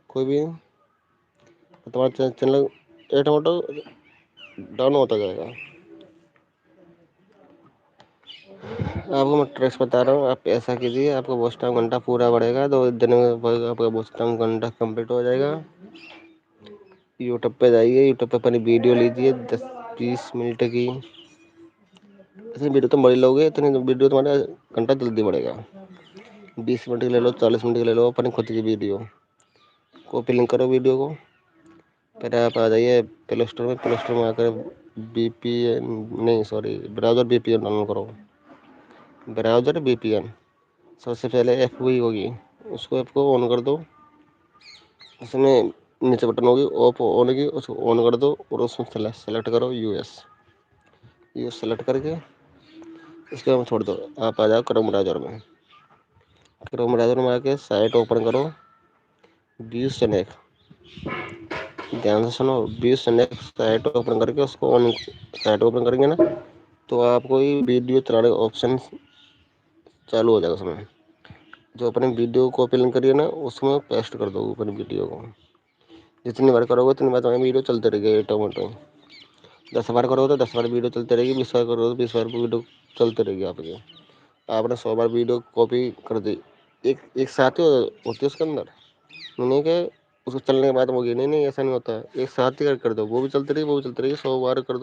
कोई भी तो तुम्हारा चैनल ऑटोमेटिक डाउन होता जाएगा। आपको मैं ट्रिक्स बता रहा हूँ, आप ऐसा कीजिए, आपका वॉच टाइम घंटा पूरा बढ़ेगा, 2 दिन में आपका वॉच टाइम घंटा कंप्लीट हो जाएगा। यूट्यूब पे जाइए, यूट्यूब पे अपनी वीडियो लीजिए 10-20 मिनट की। ऐसे वीडियो तुम बड़ी लोगे, इतनी वीडियो तुम्हारा घंटा जल्दी बढ़ेगा। 20 मिनट की ले लो, 40 मिनट की ले लो, अपनी खुद की वीडियो। कॉपी लिंक करो वीडियो को, फिर आप आ जाइए प्ले स्टोर में। प्ले स्टोर में आकर VPN नहीं सॉरी ब्राउज़र VPN डाउनलोड करो। ब्राउज़र VPN सबसे पहले ऐप वही होगी, उसको ऐप को ऑन कर दो। उसमें नीचे बटन होगी ऑफ ऑन की, उसको ऑन कर दो और उसमें सेलेक्ट करो यूएस सेलेक्ट करके इसके बाद छोड़ दो। आप आ जाओ क्रोम ब्राउज़र में। क्रोम ब्राउज़र में आके साइट ओपन करो, व्यू स्नैक। ध्यान से सुनो, व्यू स्नैक साइट ओपन करके उसको ऑन, साइट ओपन करेंगे ना तो आपको ये वीडियो चलाने का ऑप्शन चालू हो जाएगा उसमें। जो अपनी वीडियो कॉपी लिंक करिए ना उसमें पेस्ट कर दो अपनी वीडियो को। जितनी बार करोगे उतनी बार तुम्हारी वीडियो चलते रहेगी ऑटोमेटिक। 10 बार करोगे तो 10 बार वीडियो चलती रहेगी, 20 बार करोगे तो 20 बार वीडियो चलती रहेगी आपकी। आपने 100 बार वीडियो कॉपी कर दी, एक एक साथ ही होती है उसके अंदर, नहीं कि उसको चलने के बाद होगी। नहीं नहीं, ऐसा नहीं होता है, एक साथ ही कर दो, वो भी चलती रहेगी वो भी चलती रहेगी, 100 बार कर दो।